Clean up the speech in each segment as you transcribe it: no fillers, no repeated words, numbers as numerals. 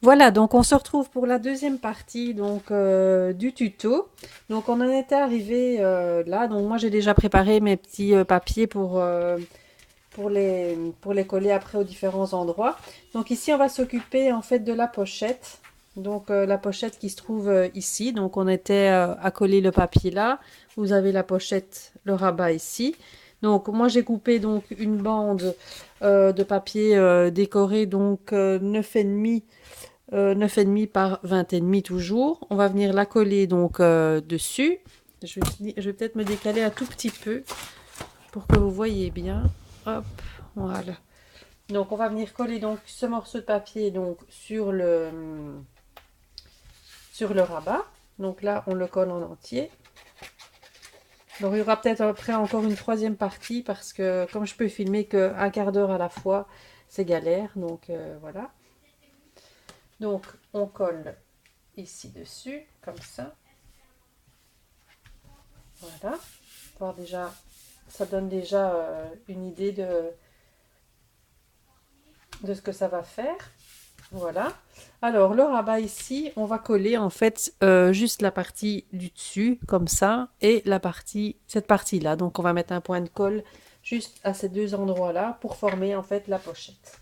Voilà, donc on se retrouve pour la deuxième partie donc du tuto. Donc on en était arrivé là. Donc moi j'ai déjà préparé mes petits papiers pour les coller après aux différents endroits. Donc ici on va s'occuper en fait de la pochette. Donc la pochette qui se trouve ici. Donc on était à coller le papier là. Vous avez la pochette, le rabat ici. Donc moi j'ai coupé donc une bande de papier décoré donc 9,5 9,5 par 20,5 toujours. On va venir la coller donc dessus. Je vais peut-être me décaler un tout petit peu pour que vous voyez bien. Hop, voilà. Donc on va venir coller donc ce morceau de papier donc sur le rabat. Donc là on le colle en entier. Donc il y aura peut-être après encore une troisième partie parce que comme je peux filmer qu'un quart d'heure à la fois, c'est galère. Donc voilà. Donc on colle ici dessus comme ça. Voilà. Voir déjà, ça donne déjà une idée de ce que ça va faire. Voilà. Alors, le rabat ici, on va coller en fait juste la partie du dessus, comme ça, et cette partie-là. Donc, on va mettre un point de colle juste à ces deux endroits-là pour former en fait la pochette.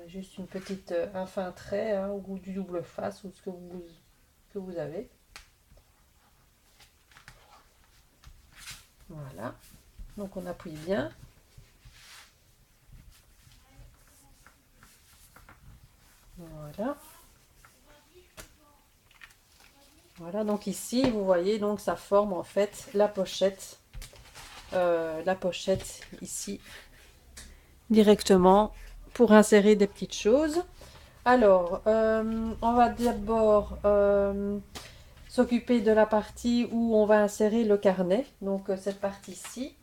Juste une petite, un fin trait hein, au bout du double face ou ce que vous avez. Voilà. Donc, on appuie bien. Voilà. Voilà, donc ici, vous voyez, donc ça forme en fait la pochette ici directement pour insérer des petites choses. Alors, on va d'abord s'occuper de la partie où on va insérer le carnet. Donc cette partie-ci,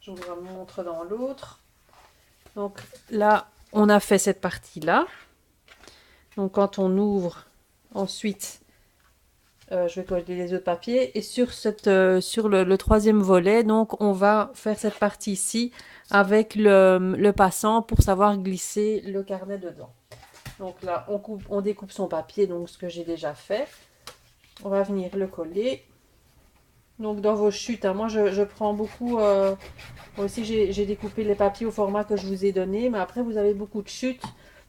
je vous la montre dans l'autre. Donc là, on a fait cette partie-là. Donc quand on ouvre ensuite je vais coller les autres papiers et sur le troisième volet donc on va faire cette partie ici avec le passant pour savoir glisser le carnet dedans. Donc là on découpe son papier, donc ce que j'ai déjà fait. On va venir le coller. Donc dans vos chutes, hein, moi je prends beaucoup, moi aussi j'ai découpé les papiers au format que je vous ai donné, mais après vous avez beaucoup de chutes.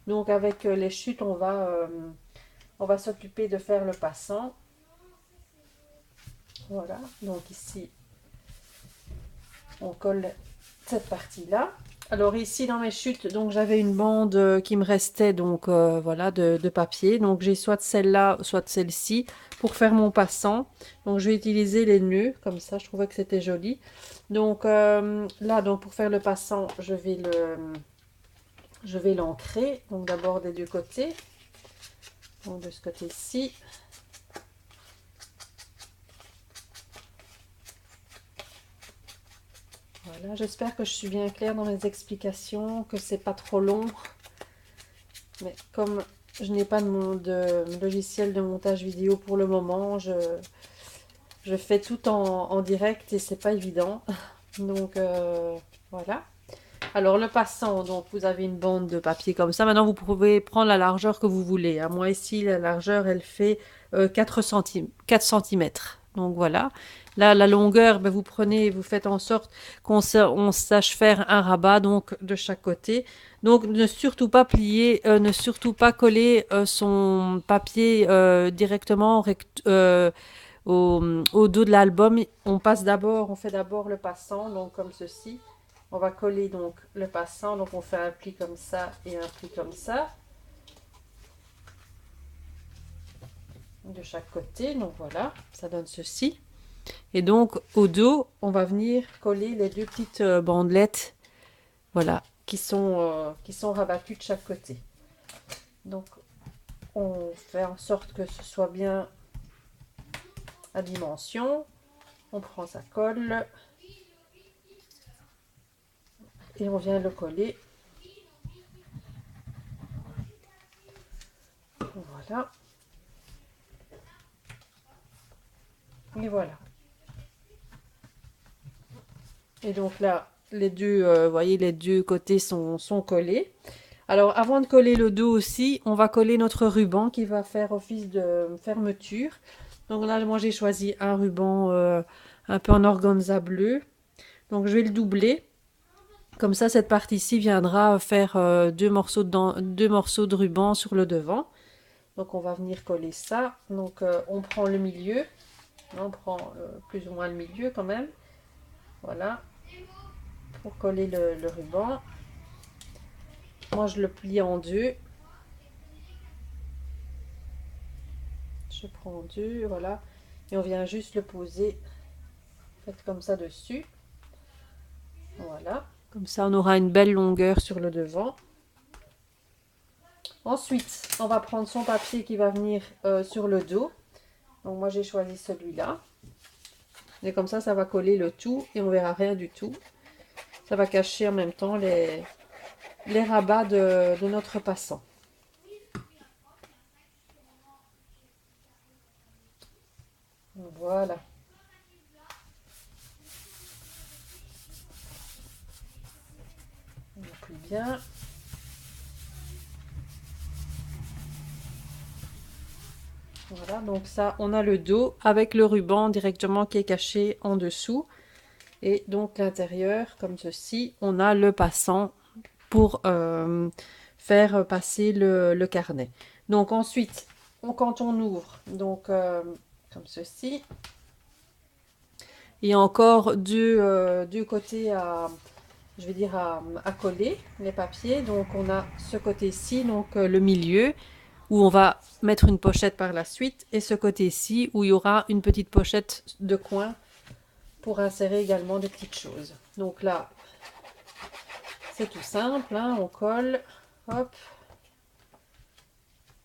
Donc avec les chutes on va s'occuper de faire le passant. Voilà, donc ici, on colle cette partie-là. Alors ici, dans mes chutes, donc j'avais une bande qui me restait, donc voilà, de papier. Donc j'ai soit celle-là, soit celle-ci pour faire mon passant. Donc je vais utiliser les nœuds, comme ça, je trouvais que c'était joli. Donc là, donc pour faire le passant, je vais l'ancrer. Donc d'abord des deux côtés. Donc de ce côté-ci. Voilà, j'espère que je suis bien claire dans mes explications, que c'est pas trop long. Mais comme je n'ai pas de logiciel de montage vidéo pour le moment, je fais tout en direct et c'est pas évident. Donc voilà. Alors le passant, donc vous avez une bande de papier comme ça. Maintenant vous pouvez prendre la largeur que vous voulez, hein. Moi ici la largeur elle fait 4 cm. Donc voilà. Là la longueur, ben, vous prenez, vous faites en sorte on sache faire un rabat donc de chaque côté. Donc ne surtout pas plier, ne surtout pas coller son papier directement au dos de l'album. On fait d'abord le passant, donc comme ceci. On va coller donc le passant, donc on fait un pli comme ça et un pli comme ça de chaque côté. Donc voilà, ça donne ceci. Et donc au dos, on va venir coller les deux petites bandelettes, voilà, qui sont rabattues de chaque côté. Donc on fait en sorte que ce soit bien à dimension. On prend sa colle et on vient le coller. Voilà. Et voilà. Et donc là, les deux, vous voyez, les deux côtés sont collés. Alors, avant de coller le dos aussi, on va coller notre ruban qui va faire office de fermeture. Donc là, moi, j'ai choisi un ruban un peu en organza bleu. Donc, je vais le doubler. Comme ça, cette partie-ci viendra faire deux morceaux de ruban sur le devant. Donc, on va venir coller ça. Donc, on prend le milieu. On prend plus ou moins le milieu quand même. Voilà. Pour coller le ruban. Moi, je le plie en deux. Je prends deux, voilà. Et on vient juste le poser. Faites comme ça dessus. Voilà. Comme ça, on aura une belle longueur sur le devant. Ensuite, on va prendre son papier qui va venir sur le dos. Donc moi, j'ai choisi celui-là. Et comme ça va coller le tout et on verra rien du tout. Ça va cacher en même temps les rabats de notre passant. Voilà. On plie bien. Voilà, donc ça, on a le dos avec le ruban directement qui est caché en dessous. Et donc l'intérieur, comme ceci, on a le passant pour faire passer le carnet. Donc ensuite, quand on ouvre, donc comme ceci, il y a encore deux côtés je vais dire à coller les papiers. Donc on a ce côté-ci, donc le milieu, où on va mettre une pochette par la suite, et ce côté-ci, où il y aura une petite pochette de coin pour insérer également des petites choses. Donc là, c'est tout simple, hein, on colle, hop,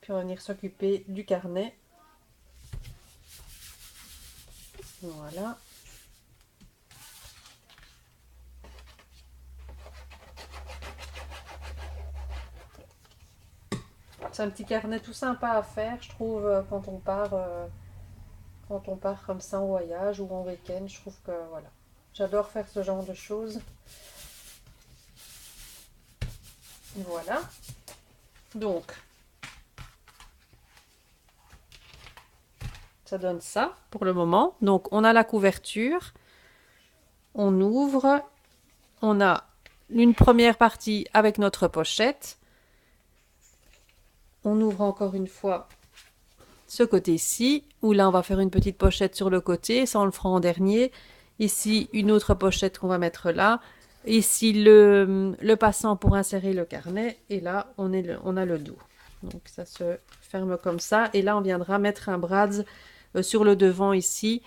puis on va venir s'occuper du carnet. Voilà. C'est un petit carnet tout sympa à faire, je trouve, quand on part comme ça en voyage ou en week-end. Je trouve que voilà, j'adore faire ce genre de choses. Voilà. Donc, ça donne ça pour le moment. Donc, on a la couverture. On ouvre. On a une première partie avec notre pochette. On ouvre encore une fois ce côté-ci, où là, on va faire une petite pochette sur le côté. Ça, on le fera en dernier. Ici, une autre pochette qu'on va mettre là. Ici, le passant pour insérer le carnet. Et là, on a le dos. Donc, ça se ferme comme ça. Et là, on viendra mettre un brads sur le devant ici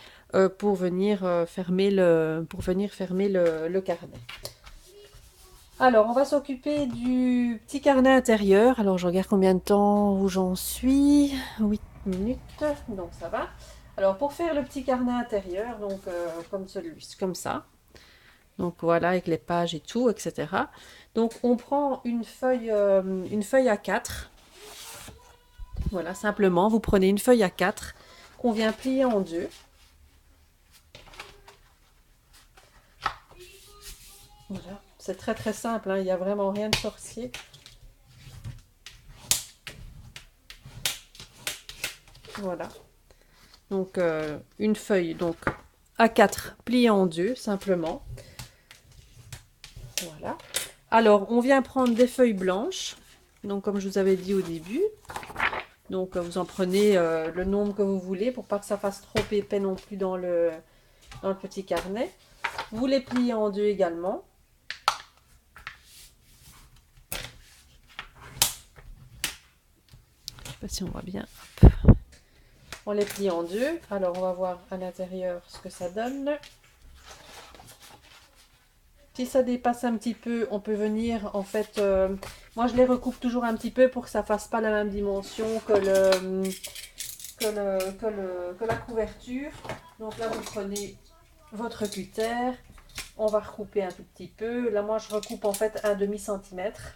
pour venir fermer le carnet. Alors, on va s'occuper du petit carnet intérieur. Alors, je regarde combien de temps où j'en suis. 8 minutes, donc ça va. Alors, pour faire le petit carnet intérieur, donc comme ça. Donc voilà, avec les pages et tout, etc. Donc, on prend une feuille A4. Voilà, simplement, vous prenez une feuille A4 qu'on vient plier en deux. Voilà, c'est très très simple, hein, il n'y a vraiment rien de sorcier. Voilà. Donc une feuille donc A4 pliée en deux simplement. Voilà. Alors on vient prendre des feuilles blanches. Donc comme je vous avais dit au début. Donc vous en prenez le nombre que vous voulez pour pas que ça fasse trop épais non plus dans le petit carnet. Vous les pliez en deux également. Je sais pas si on voit bien. Hop. On les plie en deux. Alors on va voir à l'intérieur ce que ça donne. Si ça dépasse un petit peu, on peut venir, en fait, moi je les recoupe toujours un petit peu pour que ça fasse pas la même dimension que la couverture. Donc là, vous prenez votre cutter, on va recouper un tout petit peu. Là, moi je recoupe en fait un demi-centimètre.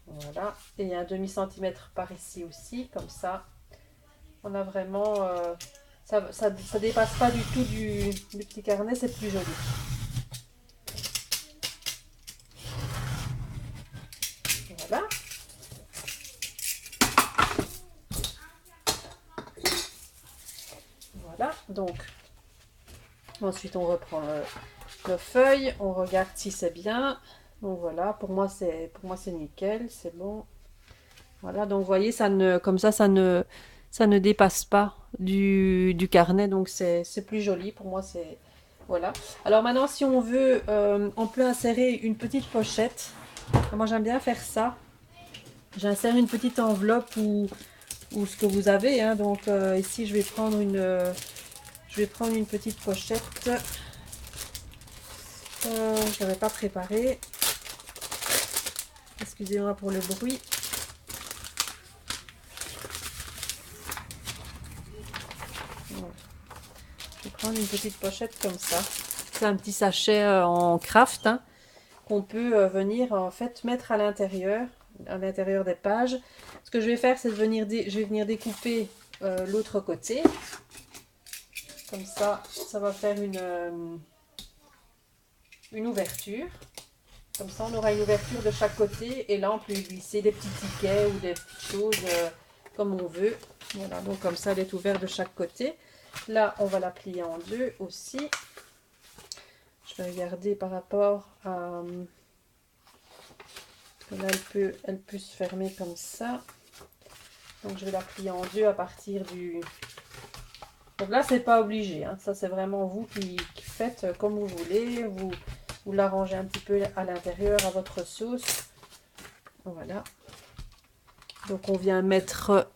Voilà, et un demi-centimètre par ici aussi, comme ça. On a vraiment... ça dépasse pas du tout du petit carnet, c'est plus joli. Voilà. Voilà, donc ensuite on reprend nos feuilles, on regarde si c'est bien. Donc voilà, pour moi c'est nickel, c'est bon. Voilà, donc vous voyez, comme ça ne dépasse pas du carnet, donc c'est plus joli. Pour moi, c'est... Voilà. Alors maintenant, si on veut, on peut insérer une petite pochette. Moi, j'aime bien faire ça. J'insère une petite enveloppe ou ce que vous avez. Hein. Donc ici, je vais prendre une petite pochette. Je n'avais pas préparé. Excusez-moi pour le bruit. Je vais prendre une petite pochette comme ça. C'est un petit sachet en craft hein, qu'on peut venir en fait mettre à l'intérieur des pages. Ce que je vais faire, c'est je vais venir découper l'autre côté. Comme ça va faire une ouverture. Comme ça, on aura une ouverture de chaque côté. Et là, on peut y glisser des petits tickets ou des petites choses comme on veut. Voilà, donc comme ça, elle est ouverte de chaque côté. Là, on va la plier en deux aussi. Je vais regarder par rapport à... Là, elle peut se fermer comme ça. Donc, je vais la plier en deux à partir du... Donc là, c'est pas obligé. Hein. Ça, c'est vraiment vous qui faites comme vous voulez. Vous l'arrangez un petit peu à l'intérieur à votre sauce. Voilà. Donc, on vient mettre...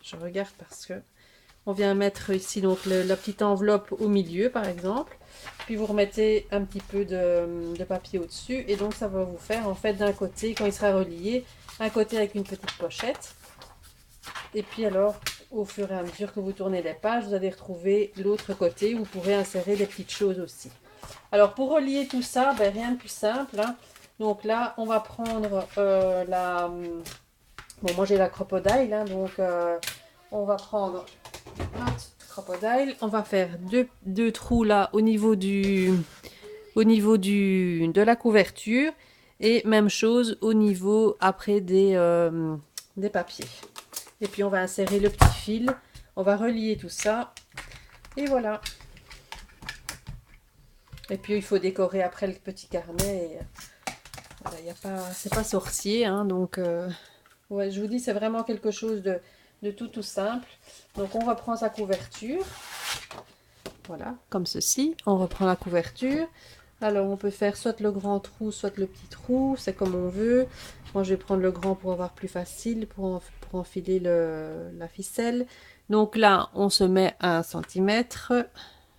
Je regarde parce que... On vient mettre ici donc la petite enveloppe au milieu, par exemple. Puis vous remettez un petit peu de papier au-dessus. Et donc, ça va vous faire, en fait, d'un côté, quand il sera relié, un côté avec une petite pochette. Et puis alors, au fur et à mesure que vous tournez les pages, vous allez retrouver l'autre côté où vous pourrez insérer des petites choses aussi. Alors, pour relier tout ça, ben, rien de plus simple. Hein. Donc là, on va prendre la... Bon, moi, j'ai la crocodile. Hein, donc, on va prendre notre crocodile. On va faire deux trous là au niveau de la couverture. Et même chose au niveau après des papiers. Et puis on va insérer le petit fil. On va relier tout ça. Et voilà. Et puis il faut décorer après le petit carnet. Voilà, c'est pas sorcier. Hein, donc ouais, je vous dis, c'est vraiment quelque chose de tout simple. Donc on reprend sa couverture. Voilà, comme ceci. On reprend la couverture. Alors on peut faire soit le grand trou, soit le petit trou. C'est comme on veut. Moi je vais prendre le grand pour avoir plus facile, pour enfiler la ficelle. Donc là, on se met à 1 cm,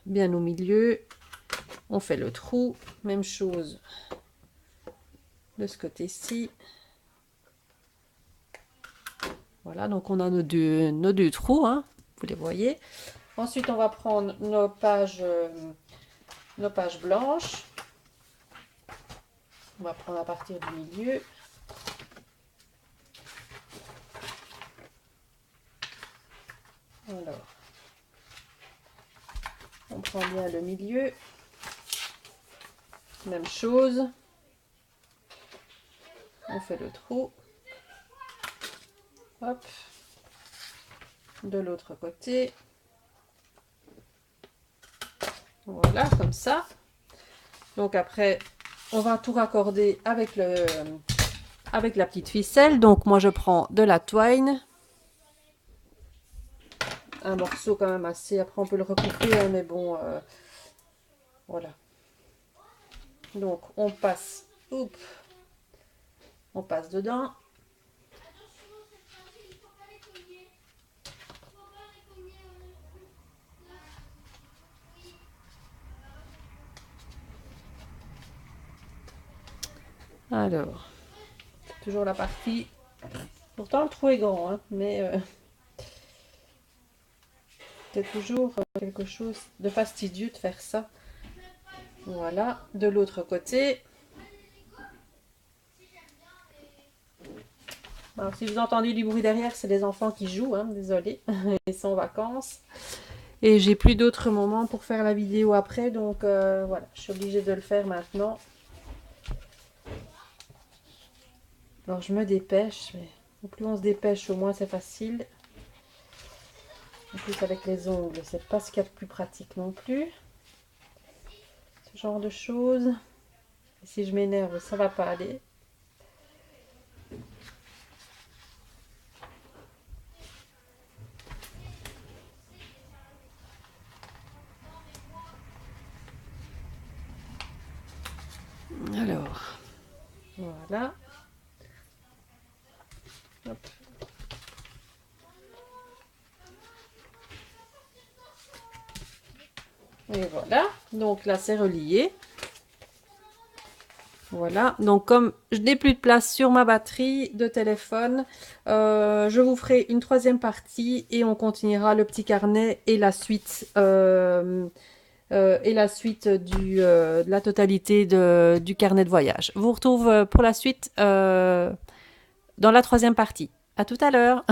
bien au milieu. On fait le trou. Même chose de ce côté-ci. Voilà, donc on a nos deux trous, hein, vous les voyez. Ensuite, on va prendre nos pages blanches. On va prendre à partir du milieu. Alors, on prend bien le milieu. Même chose. On fait le trou. Hop. De l'autre côté. Voilà, comme ça. Donc après, on va tout raccorder avec la petite ficelle. Donc moi, je prends de la twine. Un morceau quand même assez. Après, on peut le recouper, hein, mais bon, voilà. Donc, on passe dedans. Alors, toujours la partie. Pourtant, le trou est grand, hein, mais c'est toujours quelque chose de fastidieux de faire ça. Voilà, de l'autre côté. Alors, si vous entendez du bruit derrière, c'est les enfants qui jouent, hein, désolé. Ils sont en vacances. Et j'ai plus d'autres moments pour faire la vidéo après, donc voilà, je suis obligée de le faire maintenant. Alors je me dépêche, mais au plus on se dépêche, au moins c'est facile. En plus avec les ongles, c'est pas ce qu'il y a de plus pratique non plus. Ce genre de choses. Et si je m'énerve, ça va pas aller. Alors, voilà. Hop. Et voilà, donc là c'est relié. Voilà, donc comme je n'ai plus de place sur ma batterie de téléphone, je vous ferai une troisième partie et on continuera le petit carnet et la suite, de la totalité du carnet de voyage. Je vous retrouve pour la suite dans la troisième partie. À tout à l'heure.